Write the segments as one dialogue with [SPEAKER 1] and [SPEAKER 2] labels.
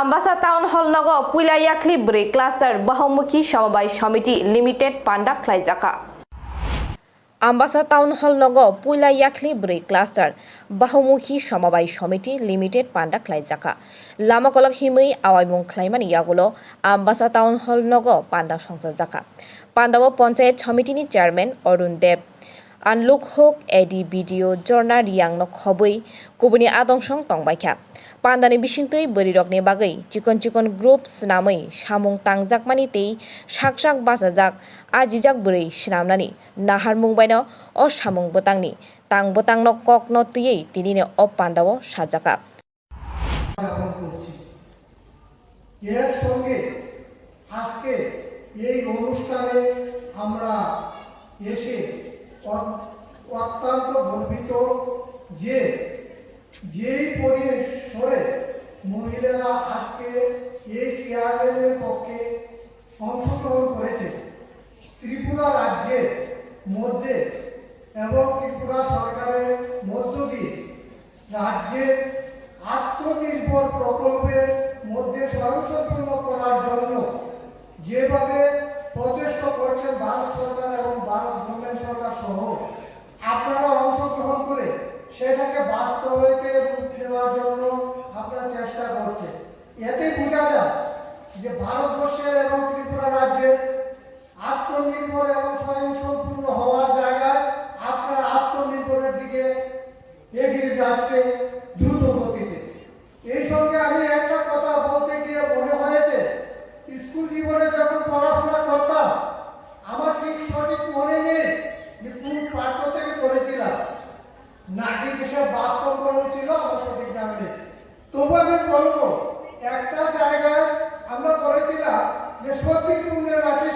[SPEAKER 1] Ambassa town hall নগ পুইলাইয়াখলি ব্रै ক্লাস্টাर बहुमुखी समबाय समिति लिमिटेड पांडा ख्लाइजाखा আমবাসা টাউন হল নগ পুইলাইয়াখলি ব্रै ক্লাস্টাर बहुमुखी समबाय समिति लिमिटेड पांडा ख्लाइजाखा लामाकलक हिमै आवाइमुं ख्लाइमानि यागुलो আমবাসা टाउन हल नग पांडा संसार जाखा पांडाव पंचायत समितिनि चेयरमैन अरुण देव आनलुक होक एडी भिडिअ जर्ना रियांग खबै कुबुनि आदंसं तंबायखा पांडानि बिसिंतै बरिरकनि बागै चिकन चिकन ग्रुप स्नामै सामुं तांजाकमानि तै साक बासाजाक आजिजाक बोरै स्नामनानि नाहार मुंबायनो अ सामुं बोतांनि तां बोतांनो ककनो तैयै तिनिनो अ पांडाव साजाका
[SPEAKER 2] এর সঙ্গে আজকে এই অনুষ্ঠানে আমরা এসে অত্যন্ত গর্বিত যে যেই পরিসরে মহিলারা আজকে এই চেয়ারম্যানের পক্ষে অংশগ্রহণ করেছে ত্রিপুরা রাজ্যের মধ্যে এবং ত্রিপুরা সরকারের মধ্য দিয়ে রাজ্যের আত্মনির্ভর প্রকল্পের মধ্যে স্বয়ংসম্পূর্ণ করার জন্য যেভাবে প্রচেষ্টা করছেন ভারত সরকার এবং ভারত গভর্নমেন্ট সরকার সহ আপনারা অংশগ্রহণ করে সেটাকে বাস্তবায়িত রূপ দেওয়ার জন্য আপনারা চেষ্টা করছেন। এতে বোঝা যায় যে ভারতবর্ষের এবং ত্রিপুরা রাজ্যের আত্মনির্ভর এবং স্বয়ংসম্পূর্ণ হওয়ার জায়গায় আপনারা আত্মনির্ভরের দিকে এগিয়ে যাচ্ছে দ্রুত গতিতে। এই সঙ্গে আমি একটা কথা বলতে গিয়ে মনে হয়েছে, স্কুল জীবনে যখন পড়াশোনা করতাম আমার ঠিক সঠিক মনে নেই যে কোন পাঠ্য থেকে পড়েছিলাম, নাকি কিসের বাদ সম্পন্ন ছিল আমার সঠিক জানা নেই। তবু আমি বলবো একটা জায়গায় আমরা পড়েছিলাম যে সতী পুণ্যের রাতে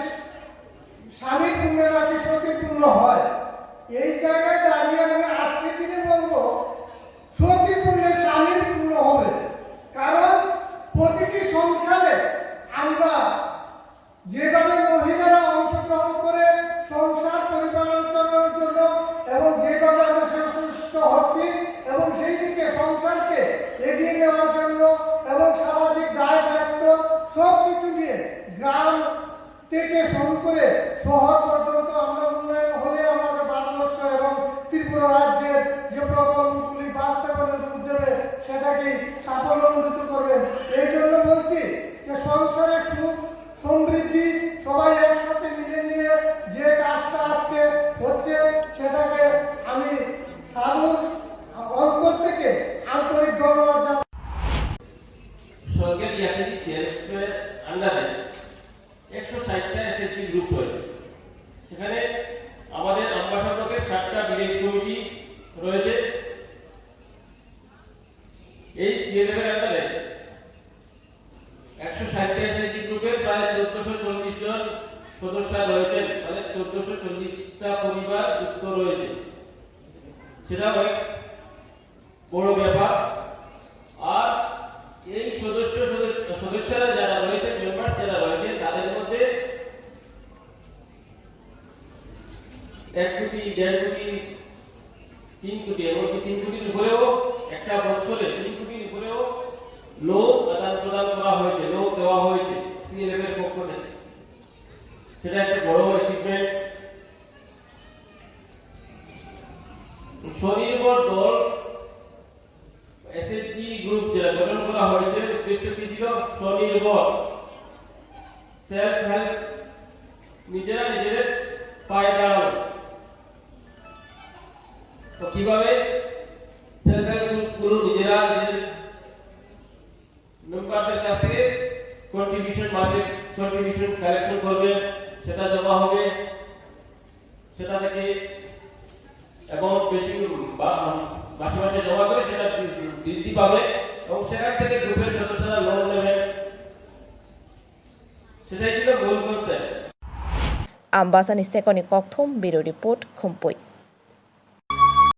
[SPEAKER 2] স্বামী পুণ্যের রাতে সতী পূর্ণ হয়। এই জায়গায় দাঁড়িয়ে আমি আজকে দিনে বলবো সতী পুণ্যের স্বামী পূর্ণ হবে, কারণ প্রতিটি সংসারে আমরা যেভাবে মহিলারা অংশগ্রহণ করে সংসার পরিচালনার জন্য এবং যেভাবে আমরা সংশ্লিষ্ট হচ্ছি এবং সেই দিকে সংসারকে এগিয়ে নেওয়ার জন্য এবং সামাজিক দায় দায়িত্ব সব কিছু নিয়ে গ্রাম থেকে শুরু করে শহর পর্যন্ত আমরা উন্নয়ন হলে আমাদের ভারতবর্ষ এবং ত্রিপুরা রাজ্যের যে প্রকল্পগুলি বাস্তবায়নের রূপ দেবে সেটাকে সাফল্যমণ্ডিত করবেন। এই জন্য বলছি যে সংসারের সুখ সমৃদ্ধি সবাই একসাথে মিলে নিয়ে যে কাজটা আজকে হচ্ছে সেটাকে আমি সাধুর অন্তর থেকে আন্তরিক ধন্যবাদ জানাই।
[SPEAKER 3] সরকারি ইয়াকারি সিএলএফের আন্ডারে 160টা এসএসজি গ্রুপ রয়েছে। সেখানে আমাদের আমবাসা ব্লকের 7টা ভিলেজ কমিটি রয়েছে। এই সিএলএফের আন্ডারে 160টা এসএসজি গ্রুপের প্রায় 1440 জন সদস্য রয়েছেন, মানে 1440টা পরিবার যুক্ত রয়েছে। সেটা অনেক বড় ব্যাপার। আর এই সদস্যরা যারা রয়েছে, মেম্বার যারা রয়েছে, তাদের মধ্যে 1 কোটি 1.5 কোটি 3 কোটি এমনকি 3 কোটির উপরেও একটা বছরে 3 কোটির উপরেও লোন আদান প্রদান করা হয়েছে, লোন দেওয়া হয়েছে সিএলএফ এর পক্ষ থেকে। সেটা একটা বড় অ্যাচিভমেন্ট। স্বনির্ভর দল এসএসজি গ্রুপ যেটা গঠন করা হয়েছে উদ্দেশ্যটি ছিল স্বনির্ভর, সেলফ হেল্প, নিজেরা নিজেদের পায়ে দাঁড়ানো। তো কিভাবে সেলফ হেল্প গ্রুপগুলো নিজেরা নিজেদের মেম্বারদের কাছ থেকে মাসিক কন্ট্রিবিউশন কালেকশন করবে, সেটা জমা হবে, সেটা থেকে অ্যামাউন্ট বেশি মাসে মাসে জমা করে সেটা বৃদ্ধি পাবে এবং সেখান থেকে গ্রুপের সদস্যরা লোন নেবে। সেটাই ছিল মূল কনসেপ্ট।
[SPEAKER 1] আমবাসানি সেকনি ককথম ব্যুরো রিপোর্ট খুমপুই।